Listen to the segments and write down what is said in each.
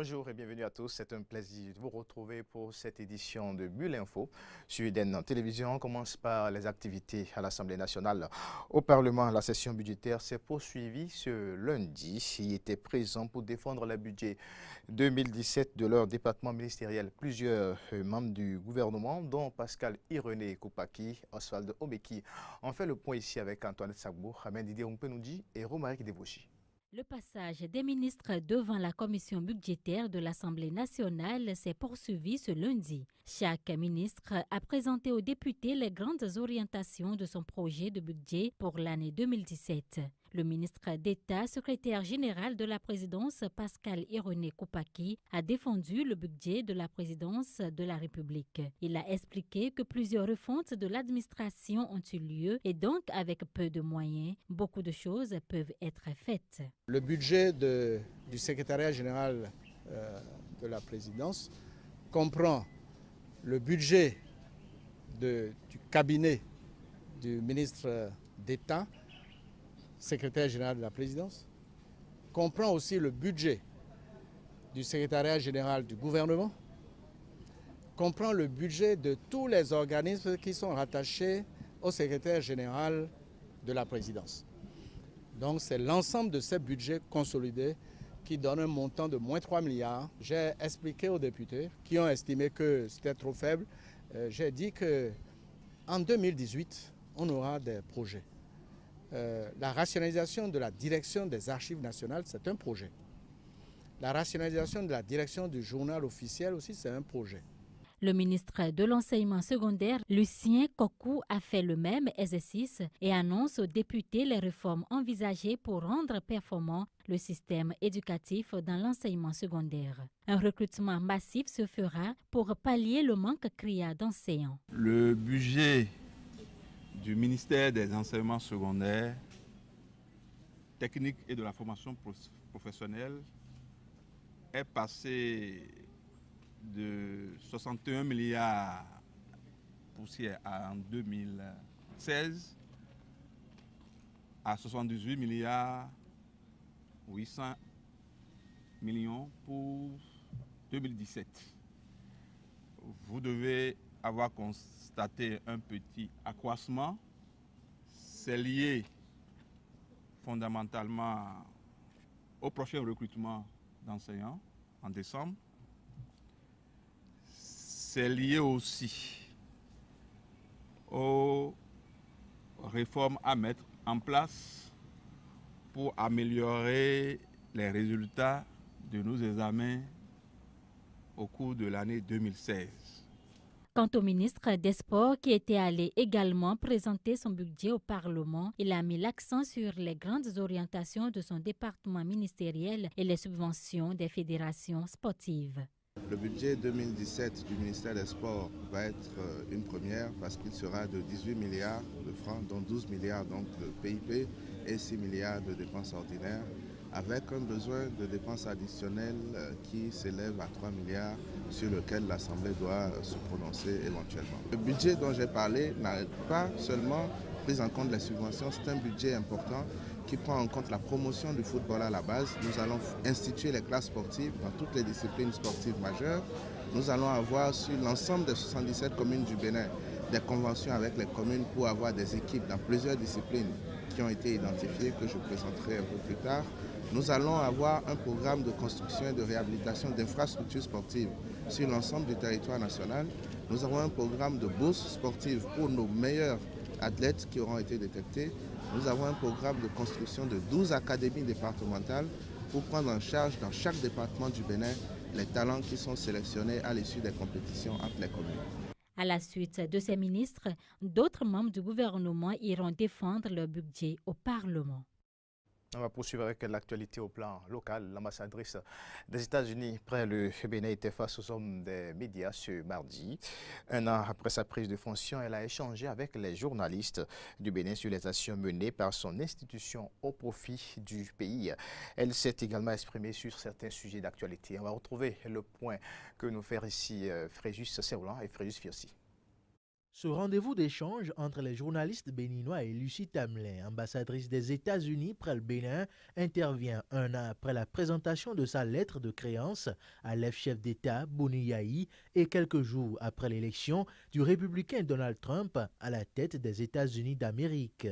Bonjour et bienvenue à tous. C'est un plaisir de vous retrouver pour cette édition de Bulle Info sur Eden Télévision. On commence par les activités à l'Assemblée nationale. Au Parlement, la session budgétaire s'est poursuivie ce lundi. Ils étaient présents pour défendre le budget 2017 de leur département ministériel. Plusieurs membres du gouvernement, dont Pascal Irené Koupaki, Oswald Omeki, ont fait le point ici avec Antoinette Sagbo, Ahmed Didier Ompenoudi et Romaric Debouchi. Le passage des ministres devant la commission budgétaire de l'Assemblée nationale s'est poursuivi ce lundi. Chaque ministre a présenté aux députés les grandes orientations de son projet de budget pour l'année 2017. Le ministre d'État, secrétaire général de la présidence, Pascal Irené Koupaki, a défendu le budget de la présidence de la République. Il a expliqué que plusieurs refontes de l'administration ont eu lieu et donc, avec peu de moyens, beaucoup de choses peuvent être faites. Le budget du secrétariat général de la présidence comprend le budget du cabinet du ministre d'État, secrétaire général de la présidence, comprend aussi le budget du secrétariat général du gouvernement, comprend le budget de tous les organismes qui sont rattachés au secrétaire général de la présidence. Donc c'est l'ensemble de ces budgets consolidés qui donne un montant de moins 3 milliards. J'ai expliqué aux députés qui ont estimé que c'était trop faible. J'ai dit qu'en 2018, on aura des projets. La rationalisation de la direction des archives nationales, c'est un projet. La rationalisation de la direction du journal officiel aussi, c'est un projet. Le ministre de l'enseignement secondaire, Lucien Kokou, a fait le même exercice et annonce aux députés les réformes envisagées pour rendre performant le système éducatif dans l'enseignement secondaire. Un recrutement massif se fera pour pallier le manque criard d'enseignants. Le budget du ministère des enseignements secondaires, techniques et de la formation professionnelle est passé de 61 milliards poussières en 2016 à 78 milliards 800 millions pour 2017. Vous devez avoir constaté un petit accroissement. C'est lié fondamentalement au prochain recrutement d'enseignants en décembre. C'est lié aussi aux réformes à mettre en place pour améliorer les résultats de nos examens au cours de l'année 2016. Quant au ministre des Sports qui était allé également présenter son budget au Parlement, il a mis l'accent sur les grandes orientations de son département ministériel et les subventions des fédérations sportives. Le budget 2017 du ministère des Sports va être une première parce qu'il sera de 18 milliards de francs, dont 12 milliards donc de PIB et 6 milliards de dépenses ordinaires, avec un besoin de dépenses additionnelles qui s'élève à 3 milliards sur lequel l'Assemblée doit se prononcer éventuellement. Le budget dont j'ai parlé n'a pas seulement pris en compte les subventions, c'est un budget important qui prend en compte la promotion du football à la base. Nous allons instituer les classes sportives dans toutes les disciplines sportives majeures. Nous allons avoir sur l'ensemble des 77 communes du Bénin des conventions avec les communes pour avoir des équipes dans plusieurs disciplines qui ont été identifiées, que je présenterai un peu plus tard. Nous allons avoir un programme de construction et de réhabilitation d'infrastructures sportives sur l'ensemble du territoire national. Nous avons un programme de bourses sportives pour nos meilleurs athlètes qui auront été détectés. Nous avons un programme de construction de 12 académies départementales pour prendre en charge dans chaque département du Bénin les talents qui sont sélectionnés à l'issue des compétitions entre les communes. À la suite de ces ministres, d'autres membres du gouvernement iront défendre leur budget au Parlement. On va poursuivre avec l'actualité au plan local. L'ambassadrice des États-Unis près le Bénin était face aux hommes des médias ce mardi. Un an après sa prise de fonction, elle a échangé avec les journalistes du Bénin sur les actions menées par son institution au profit du pays. Elle s'est également exprimée sur certains sujets d'actualité. On va retrouver le point que nous fait ici Fréjus Seroulan et Fréjus Fiossi. Ce rendez-vous d'échange entre les journalistes béninois et Lucie Tamlin, ambassadrice des États-Unis près le Bénin, intervient un an après la présentation de sa lettre de créance à l'ex-chef d'État Boni Yayi et quelques jours après l'élection du républicain Donald Trump à la tête des États-Unis d'Amérique.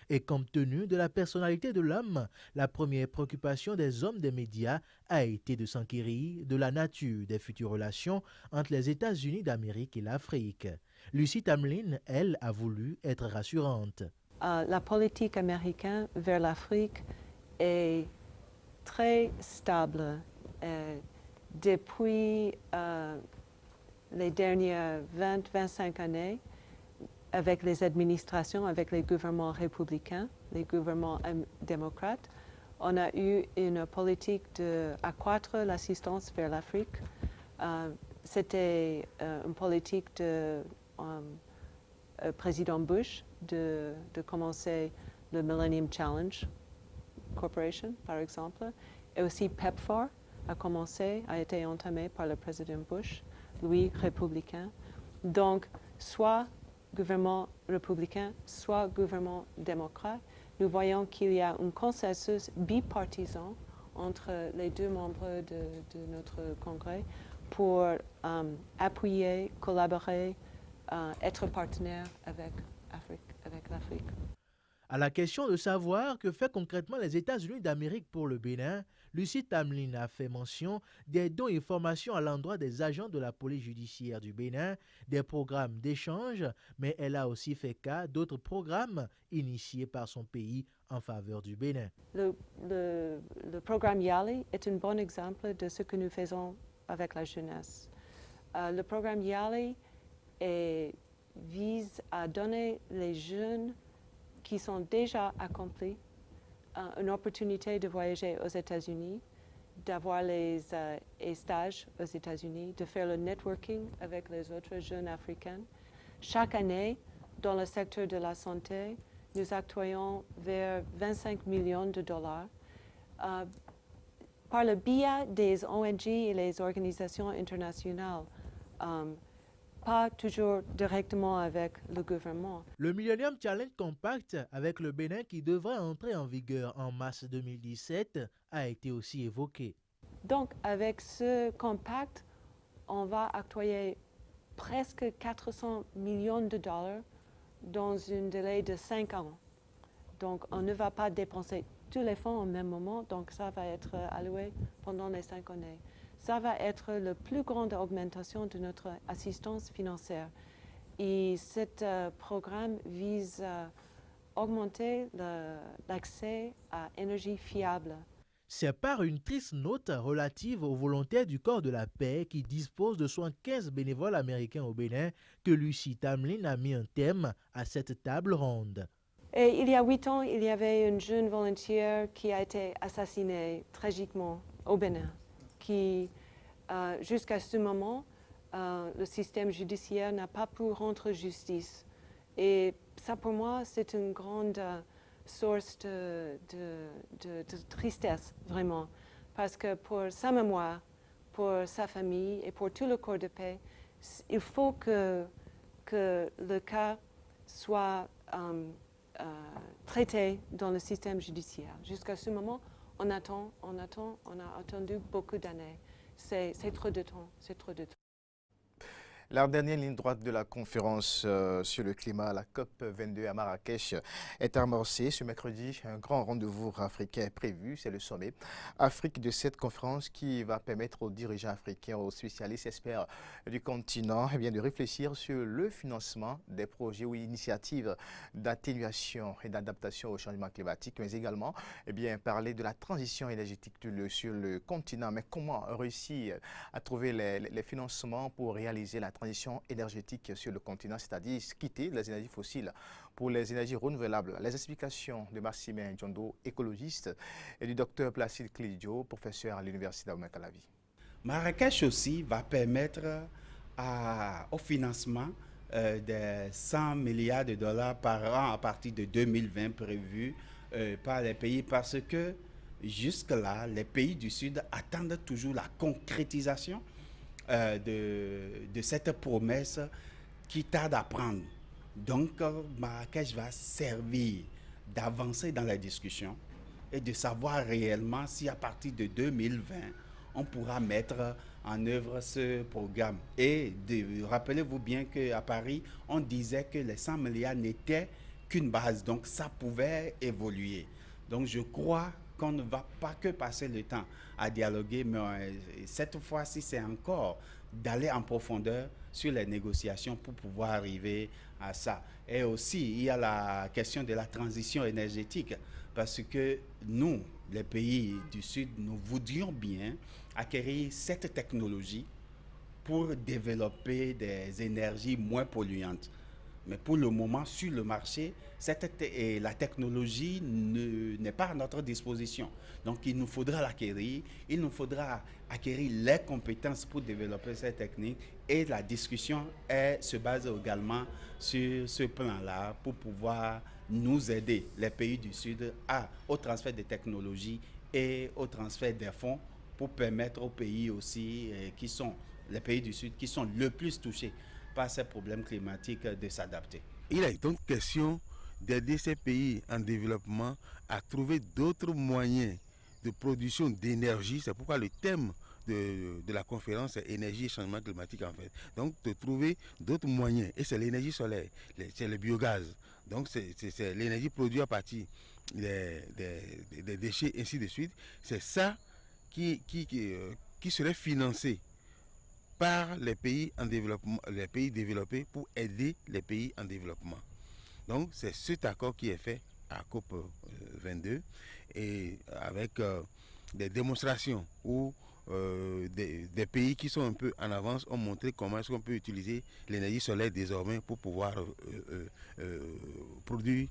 Et compte tenu de la personnalité de l'homme, la première préoccupation des hommes des médias a été de s'enquérir de la nature des futures relations entre les États-Unis d'Amérique et l'Afrique. Lucie Tamlin, elle, a voulu être rassurante. La politique américaine vers l'Afrique est très stable depuis les dernières 20-25 années avec les administrations, avec les gouvernements républicains, les gouvernements démocrates. On a eu une politique d'accroître l'assistance vers l'Afrique. C'était une politique de président Bush de commencer le Millennium Challenge Corporation, par exemple. Et aussi PEPFAR a été entamé par le président Bush, lui, républicain. Donc, soit gouvernement républicain, soit gouvernement démocrate, nous voyons qu'il y a un consensus bipartisan entre les deux membres de notre Congrès pour appuyer, collaborer, être partenaire avec l'Afrique. À la question de savoir que fait concrètement les États-Unis d'Amérique pour le Bénin, Lucie Tamlin a fait mention des dons et formations à l'endroit des agents de la police judiciaire du Bénin, des programmes d'échange, mais elle a aussi fait cas d'autres programmes initiés par son pays en faveur du Bénin. Le programme YALI est un bon exemple de ce que nous faisons avec la jeunesse. Le programme YALI vise à donner les jeunes qui sont déjà accomplis une opportunité de voyager aux États-Unis, d'avoir les stages aux États-Unis, de faire le networking avec les autres jeunes africains. Chaque année, dans le secteur de la santé, nous octroyons vers 25 millions de dollars par le biais des ONG et les organisations internationales. Pas toujours directement avec le gouvernement. Le Millennium Challenge Compact avec le Bénin qui devrait entrer en vigueur en mars 2017 a été aussi évoqué. Donc avec ce compact, on va octroyer presque 400 millions de dollars dans un délai de 5 ans. Donc on ne va pas dépenser tous les fonds au même moment, donc ça va être alloué pendant les 5 années. Ça va être la plus grande augmentation de notre assistance financière. Et ce programme vise à augmenter l'accès à l'énergie fiable. C'est par une triste note relative aux volontaires du corps de la paix qui dispose de 75 bénévoles américains au Bénin que Lucie Tamlin a mis un thème à cette table ronde. Et il y a 8 ans, il y avait une jeune volontaire qui a été assassinée tragiquement au Bénin. Jusqu'à ce moment, le système judiciaire n'a pas pu rendre justice. Et ça, pour moi, c'est une grande source de tristesse, vraiment. Parce que pour sa mémoire, pour sa famille et pour tout le corps de paix, il faut que le cas soit traité dans le système judiciaire. Jusqu'à ce moment, on a attendu beaucoup d'années. C'est trop de temps, c'est trop de temps. La dernière ligne droite de la conférence sur le climat, la COP22 à Marrakech, est amorcée. Ce mercredi, un grand rendez-vous africain est prévu, c'est le sommet Afrique de cette conférence qui va permettre aux dirigeants africains, aux spécialistes, experts du continent de réfléchir sur le financement des projets ou initiatives d'atténuation et d'adaptation au changement climatique, mais également parler de la transition énergétique sur le continent. Mais comment réussir à trouver les financements pour réaliser la transition énergétique sur le continent, c'est-à-dire quitter les énergies fossiles pour les énergies renouvelables. Les explications de Massimin Djondo, écologiste, et du docteur Placide Klidio, professeur à l'université d'Abomey-Calavi. Marrakech aussi va permettre au financement de 100 milliards de dollars par an à partir de 2020 prévus par les pays parce que jusque-là, les pays du Sud attendent toujours la concrétisation de cette promesse qui tarde à prendre. Donc, Marrakech va servir d'avancer dans la discussion et de savoir réellement si à partir de 2020, on pourra mettre en œuvre ce programme. Et rappelez-vous bien qu'à Paris, on disait que les 100 milliards n'étaient qu'une base, donc ça pouvait évoluer. Donc je crois qu'on ne va pas que passer le temps à dialoguer, mais cette fois-ci, c'est encore d'aller en profondeur sur les négociations pour pouvoir arriver à ça. Et aussi, il y a la question de la transition énergétique, parce que nous, les pays du Sud, nous voudrions bien acquérir cette technologie pour développer des énergies moins polluantes. Mais pour le moment, sur le marché, la technologie n'est pas à notre disposition. Donc, il nous faudra l'acquérir. Il nous faudra acquérir les compétences pour développer cette technique. Et la discussion se base également sur ce plan-là pour pouvoir nous aider, les pays du Sud, au transfert de technologies et au transfert des fonds pour permettre aux pays aussi, les pays du Sud qui sont le plus touchés par ces problèmes climatiques de s'adapter. Il est donc question d'aider ces pays en développement à trouver d'autres moyens de production d'énergie. C'est pourquoi le thème de la conférence est énergie et changement climatique en fait. Donc de trouver d'autres moyens. Et c'est l'énergie solaire, c'est le biogaz. Donc c'est l'énergie produite à partir des déchets, ainsi de suite. C'est ça qui serait financé par les pays en développement, les pays développés pour aider les pays en développement. Donc c'est cet accord qui est fait à COP 22 et avec des démonstrations où des pays qui sont un peu en avance ont montré comment est-ce qu'on peut utiliser l'énergie solaire désormais pour pouvoir produire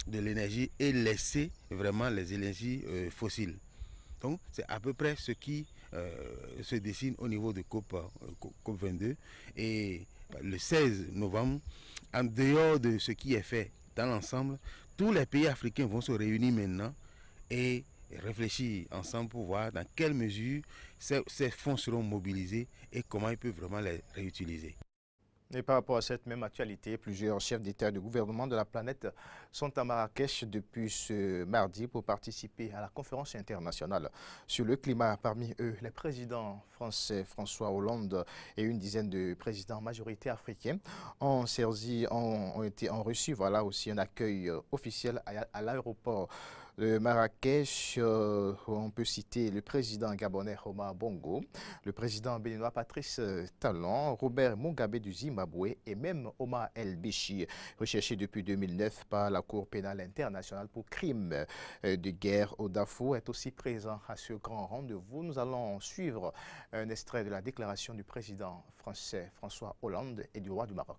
de l'énergie et laisser vraiment les énergies fossiles. Donc c'est à peu près ce qui se dessine au niveau de COP 22 et le 16 novembre, en dehors de ce qui est fait dans l'ensemble, tous les pays africains vont se réunir maintenant et réfléchir ensemble pour voir dans quelle mesure ces fonds seront mobilisés et comment ils peuvent vraiment les réutiliser. Et par rapport à cette même actualité, plusieurs chefs d'État et de gouvernement de la planète sont à Marrakech depuis ce mardi pour participer à la conférence internationale sur le climat. Parmi eux, les présidents français François Hollande et une dizaine de présidents majorité africains ont reçu aussi un accueil officiel à l'aéroport de Marrakech. On peut citer le président gabonais Omar Bongo, le président béninois Patrice Talon, Robert Mugabe du Zimbabwe et même Omar El-Béchir, recherché depuis 2009 par la Cour pénale internationale pour crimes de guerre au Darfour, est aussi présent à ce grand rendez-vous. Nous allons suivre un extrait de la déclaration du président français François Hollande et du roi du Maroc.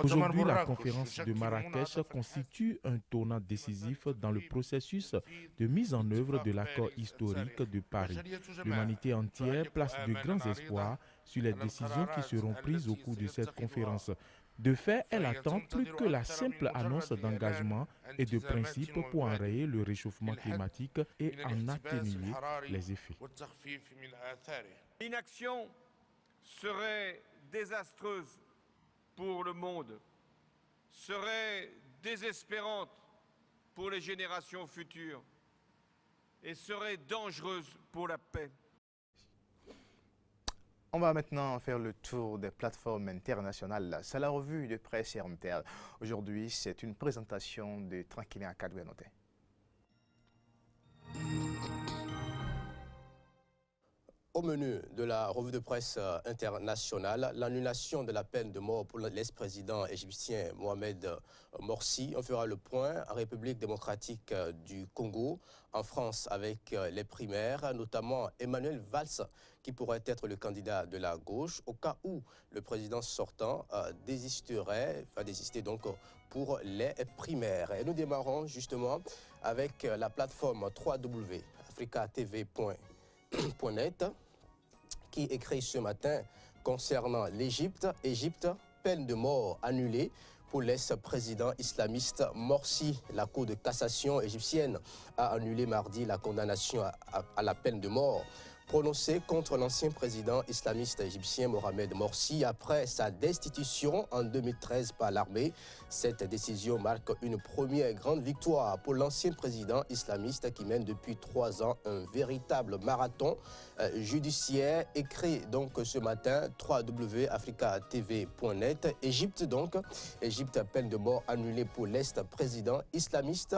Aujourd'hui, la conférence de Marrakech constitue un tournant décisif dans le processus de mise en œuvre de l'accord historique de Paris. L'humanité entière place de grands espoirs sur les décisions qui seront prises au cours de cette conférence. De fait, elle attend plus que la simple annonce d'engagement et de principe pour enrayer le réchauffement climatique et en atténuer les effets. L'inaction serait désastreuse pour le monde, serait désespérante pour les générations futures et serait dangereuse pour la paix. On va maintenant faire le tour des plateformes internationales. C'est la revue de presse RMTL. Aujourd'hui, c'est une présentation de Tranquillien Kadouenoté. Au menu de la revue de presse internationale, l'annulation de la peine de mort pour l'ex-président égyptien Mohamed Morsi. On fera le point en République démocratique du Congo, en France avec les primaires, notamment Emmanuel Valls qui pourrait être le candidat de la gauche au cas où le président sortant va désister donc pour les primaires. Et nous démarrons justement avec la plateforme www.africatv.net qui écrit ce matin concernant l'Égypte. Égypte, peine de mort annulée pour l'ex-président islamiste Morsi. La Cour de cassation égyptienne a annulé mardi la condamnation à la peine de mort prononcée contre l'ancien président islamiste égyptien Mohamed Morsi après sa destitution en 2013 par l'armée. Cette décision marque une première grande victoire pour l'ancien président islamiste qui mène depuis 3 ans un véritable marathon judiciaire. Écrit donc ce matin www.africatv.net. Égypte peine de mort annulée pour l'ex-président islamiste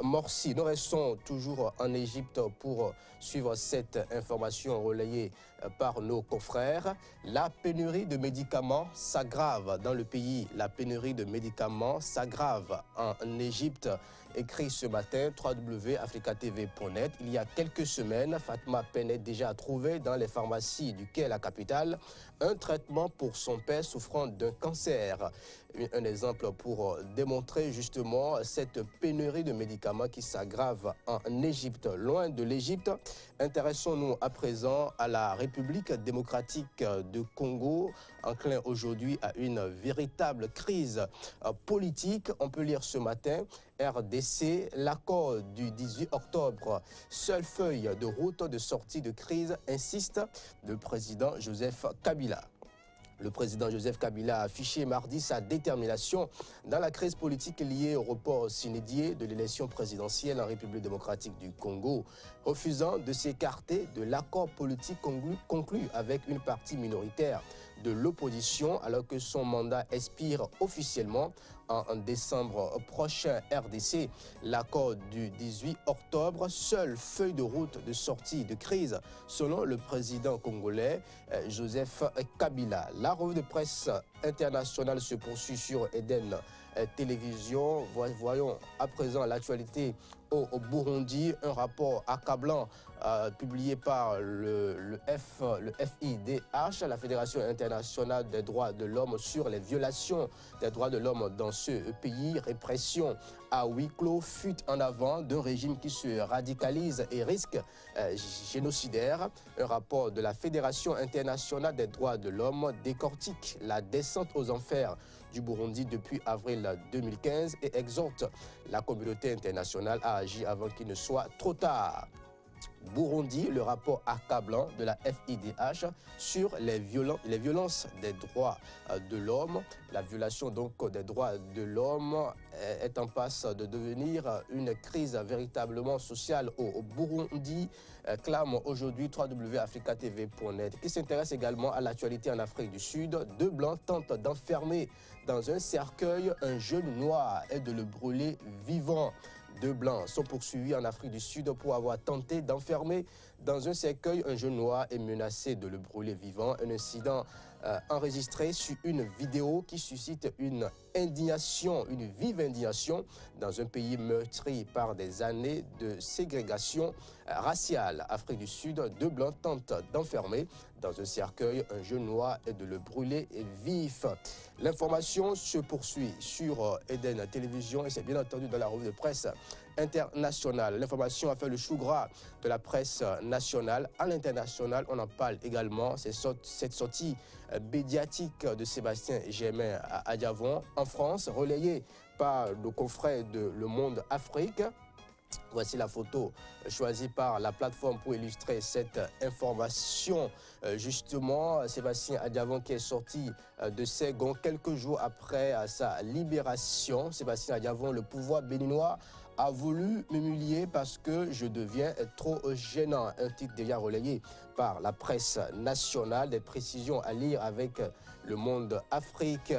Morsi. Nous restons toujours en Égypte pour suivre cette information relayée par nos confrères. La pénurie de médicaments s'aggrave dans le pays. La pénurie de médicaments s'aggrave en Égypte. Écrit ce matin www.africatv.net. Il y a quelques semaines, Fatma peinait déjà à trouver dans les pharmacies du Caire, la capitale, un traitement pour son père souffrant d'un cancer. Un exemple pour démontrer justement cette pénurie de médicaments qui s'aggrave en Égypte. Loin de l'Égypte, intéressons-nous à présent à la République démocratique du Congo, enclin aujourd'hui à une véritable crise politique. On peut lire ce matin RDC, l'accord du 18 octobre, seule feuille de route de sortie de crise, insiste le président Joseph Kabila. Le président Joseph Kabila a affiché mardi sa détermination dans la crise politique liée au report s'inédié de l'élection présidentielle en République démocratique du Congo, refusant de s'écarter de l'accord politique conclu avec une partie minoritaire de l'opposition alors que son mandat expire officiellement en décembre prochain. RDC, l'accord du 18 octobre, seule feuille de route de sortie de crise selon le président congolais Joseph Kabila. La revue de presse internationale se poursuit sur Eden Télévision. Voyons à présent l'actualité au Burundi, un rapport accablant publié par le FIDH, la Fédération internationale des droits de l'homme, sur les violations des droits de l'homme dans ce pays. Répression à huis clos, fuite en avant d'un régime qui se radicalise et risque génocidaire. Un rapport de la Fédération internationale des droits de l'homme décortique la descente aux enfers du Burundi depuis avril 2015 et exhorte la communauté internationale à agir avant qu'il ne soit trop tard. Burundi, le rapport accablant de la FIDH sur les violences des droits de l'homme. La violation donc des droits de l'homme est en passe de devenir une crise véritablement sociale au Burundi, clame aujourd'hui www.africatv.net, qui s'intéresse également à l'actualité en Afrique du Sud. 2 Blancs tentent d'enfermer dans un cercueil un jeune noir et de le brûler vivant. 2 Blancs sont poursuivis en Afrique du Sud pour avoir tenté d'enfermer dans un cercueil un jeune noir et menacé de le brûler vivant. Un incident enregistré sur une vidéo qui suscite une indignation, une vive indignation dans un pays meurtri par des années de ségrégation raciale. Afrique du Sud, 2 Blancs tentent d'enfermer dans un cercueil un jeune noir et de le brûler vif. L'information se poursuit sur Eden Télévision et c'est bien entendu dans la revue de presse internationale. L'information a fait le chou gras de la presse nationale. À l'international, on en parle également. C'est cette sortie médiatique de Sébastien Germain à Adiavon en France, relayée par nos confrères de Le Monde Afrique. Voici la photo choisie par la plateforme pour illustrer cette information. Justement, Sébastien Adiavon qui est sorti de Ségou quelques jours après sa libération. Sébastien Adiavon, le pouvoir béninois a voulu m'humilier parce que je deviens trop gênant. Un titre déjà relayé par la presse nationale. Des précisions à lire avec Le Monde Afrique.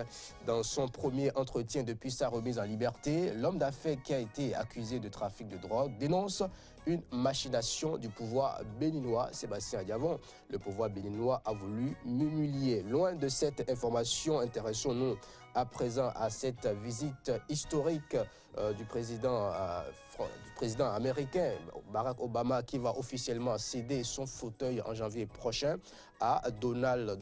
Dans son premier entretien depuis sa remise en liberté, l'homme d'affaires qui a été accusé de trafic de drogue dénonce une machination du pouvoir béninois. Sébastien Adiavon, le pouvoir béninois a voulu m'humilier. Loin de cette information, intéressons-nous à présent à cette visite historique du président américain Barack Obama, qui va officiellement céder son fauteuil en janvier prochain à Donald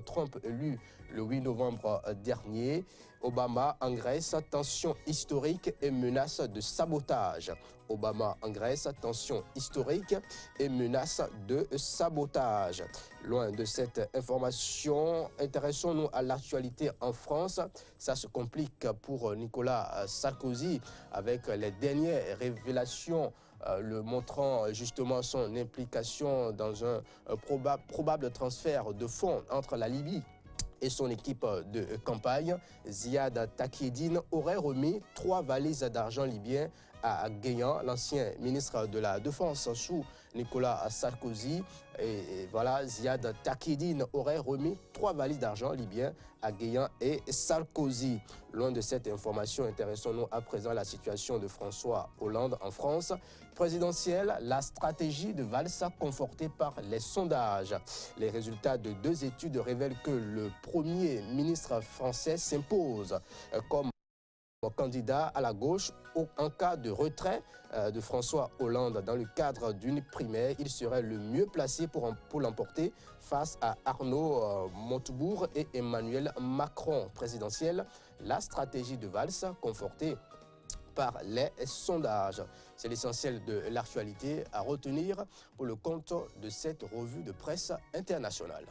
Trump, élu le 8 novembre dernier. Obama en Grèce, tension historique et menace de sabotage. Obama en Grèce, tension historique et menace de sabotage. Loin de cette information, intéressons-nous à l'actualité en France. Ça se complique pour Nicolas Sarkozy avec les dernières révélations le montrant justement son implication dans un probable transfert de fonds entre la Libye et son équipe de campagne. Ziad Takieddine aurait remis 3 valises d'argent libyen à Guéant, l'ancien ministre de la Défense sous Nicolas Sarkozy. Et voilà, Ziad Takieddine aurait remis 3 valises d'argent libyens à Guéant et Sarkozy. Loin de cette information, intéressons-nous à présent à la situation de François Hollande en France. Présidentielle, la stratégie de Valls confortée par les sondages. Les résultats de 2 études révèlent que le Premier ministre français s'impose comme candidat à la gauche en cas de retrait de François Hollande dans le cadre d'une primaire. Il serait le mieux placé pour l'emporter face à Arnaud Montebourg et Emmanuel Macron. Présidentielle, la stratégie de Valls confortée par les sondages. C'est l'essentiel de l'actualité à retenir pour le compte de cette revue de presse internationale.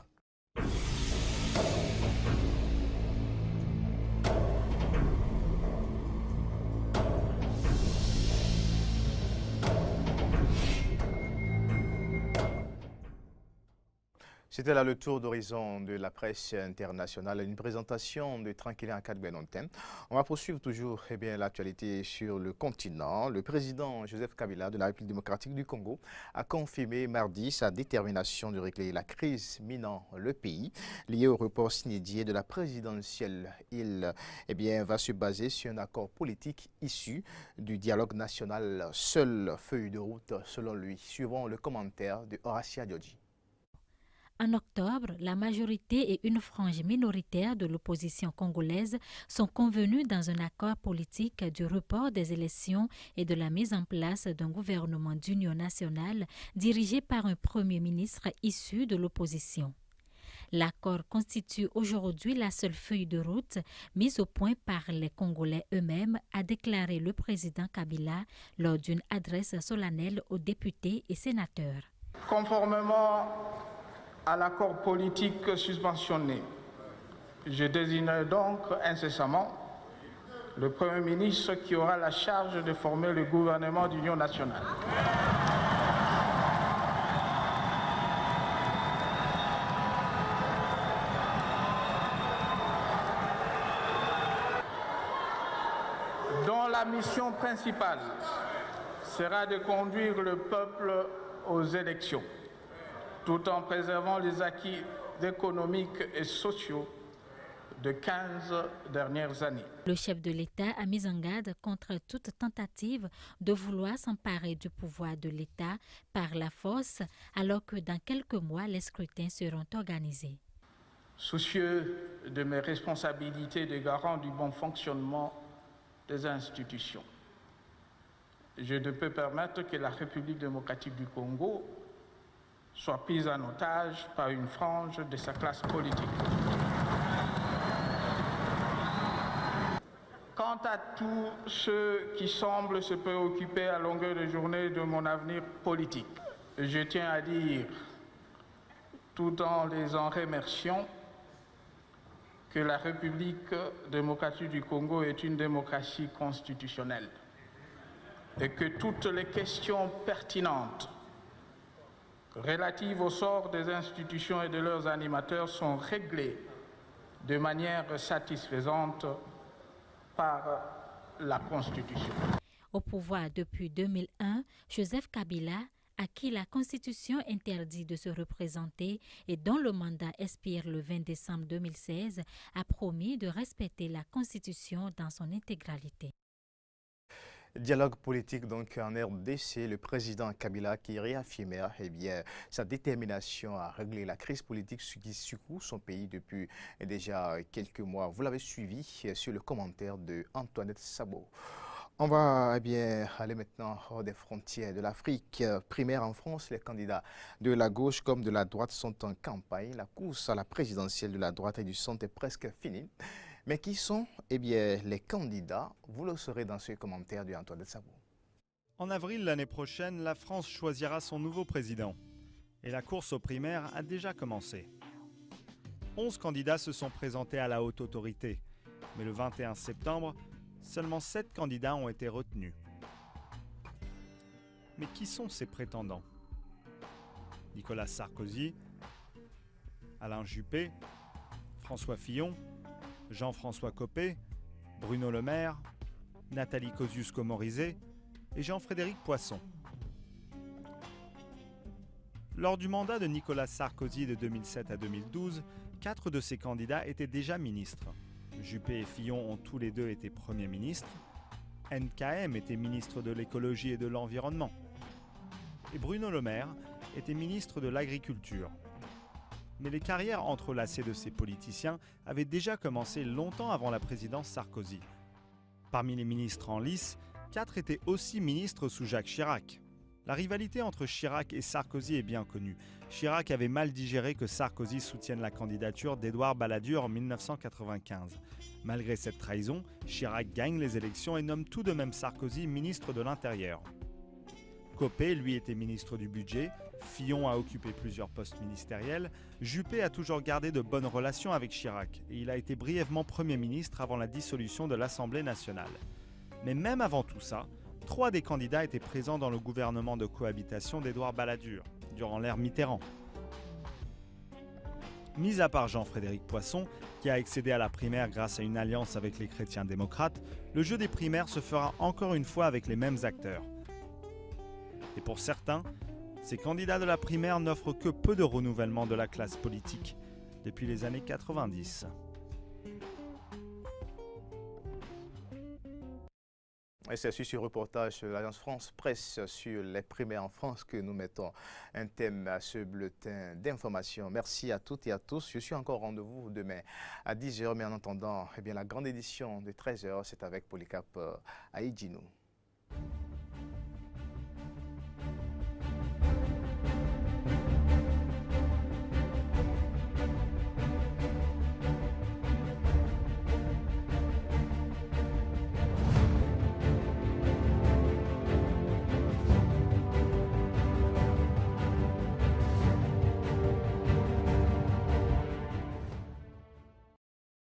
C'était là le tour d'horizon de la presse internationale, une présentation de Tranquillien Kadbenonten. On va poursuivre toujours l'actualité sur le continent. Le président Joseph Kabila de la République démocratique du Congo a confirmé mardi sa détermination de régler la crise minant le pays liée au report sine-die de la présidentielle. Il va se baser sur un accord politique issu du dialogue national, seule feuille de route selon lui, suivant le commentaire de Horacia Djodji. En octobre, la majorité et une frange minoritaire de l'opposition congolaise sont convenus dans un accord politique du report des élections et de la mise en place d'un gouvernement d'union nationale dirigé par un premier ministre issu de l'opposition. L'accord constitue aujourd'hui la seule feuille de route mise au point par les Congolais eux-mêmes, a déclaré le président Kabila lors d'une adresse solennelle aux députés et sénateurs. Conformément à l'accord politique suspensionné, je désignerai donc incessamment le Premier ministre qui aura la charge de former le gouvernement d'union nationale. Dont la mission principale sera de conduire le peuple aux élections, tout en préservant les acquis économiques et sociaux de 15 dernières années. Le chef de l'État a mis en garde contre toute tentative de vouloir s'emparer du pouvoir de l'État par la force, alors que dans quelques mois, les scrutins seront organisés. Soucieux de mes responsabilités de garant du bon fonctionnement des institutions, je ne peux permettre que la République démocratique du Congo soit prise en otage par une frange de sa classe politique. Quant à tous ceux qui semblent se préoccuper à longueur de journée de mon avenir politique, je tiens à dire, tout en les en remerciant, que la République démocratique du Congo est une démocratie constitutionnelle et que toutes les questions pertinentes relatives au sort des institutions et de leurs animateurs sont réglées de manière satisfaisante par la Constitution. Au pouvoir depuis 2001, Joseph Kabila, à qui la Constitution interdit de se représenter et dont le mandat expire le 20 décembre 2016, a promis de respecter la Constitution dans son intégralité. Dialogue politique donc en RDC, le président Kabila qui réaffirmait sa détermination à régler la crise politique qui secoue son pays depuis déjà quelques mois. Vous l'avez suivi sur le commentaire de Antoinette Sabo. On va aller maintenant hors des frontières de l'Afrique. Primaire en France, les candidats de la gauche comme de la droite sont en campagne. La course à la présidentielle de la droite et du centre est presque finie. Mais qui sont les candidats? Vous le saurez dans ce commentaire de Antoine Sabo. En avril l'année prochaine, la France choisira son nouveau président. Et la course aux primaires a déjà commencé. 11 candidats se sont présentés à la haute autorité. Mais le 21 septembre, seulement 7 candidats ont été retenus. Mais qui sont ces prétendants? Nicolas Sarkozy, Alain Juppé, François Fillon, Jean-François Copé, Bruno Le Maire, Nathalie Kosciusko-Morizet et Jean-Frédéric Poisson. Lors du mandat de Nicolas Sarkozy de 2007 à 2012, 4 de ces candidats étaient déjà ministres. Juppé et Fillon ont tous les deux été premiers ministres. NKM était ministre de l'écologie et de l'environnement. Et Bruno Le Maire était ministre de l'agriculture. Mais les carrières entrelacées de ces politiciens avaient déjà commencé longtemps avant la présidence Sarkozy. Parmi les ministres en lice, 4 étaient aussi ministres sous Jacques Chirac. La rivalité entre Chirac et Sarkozy est bien connue. Chirac avait mal digéré que Sarkozy soutienne la candidature d'Édouard Balladur en 1995. Malgré cette trahison, Chirac gagne les élections et nomme tout de même Sarkozy ministre de l'Intérieur. Copé, lui, était ministre du Budget, Fillon a occupé plusieurs postes ministériels, Juppé a toujours gardé de bonnes relations avec Chirac et il a été brièvement Premier ministre avant la dissolution de l'Assemblée nationale. Mais même avant tout ça, 3 des candidats étaient présents dans le gouvernement de cohabitation d'Édouard Balladur, durant l'ère Mitterrand. Mis à part Jean-Frédéric Poisson, qui a accédé à la primaire grâce à une alliance avec les chrétiens démocrates, le jeu des primaires se fera encore une fois avec les mêmes acteurs. Et pour certains, ces candidats de la primaire n'offrent que peu de renouvellement de la classe politique depuis les années 90. Et c'est sur ce reportage de l'Agence France Presse sur les primaires en France que nous mettons un thème à ce bulletin d'information. Merci à toutes et à tous. Je suis encore au rendez-vous demain à 10h, mais en attendant, la grande édition de 13h, c'est avec Polycarpe Aïdjinou.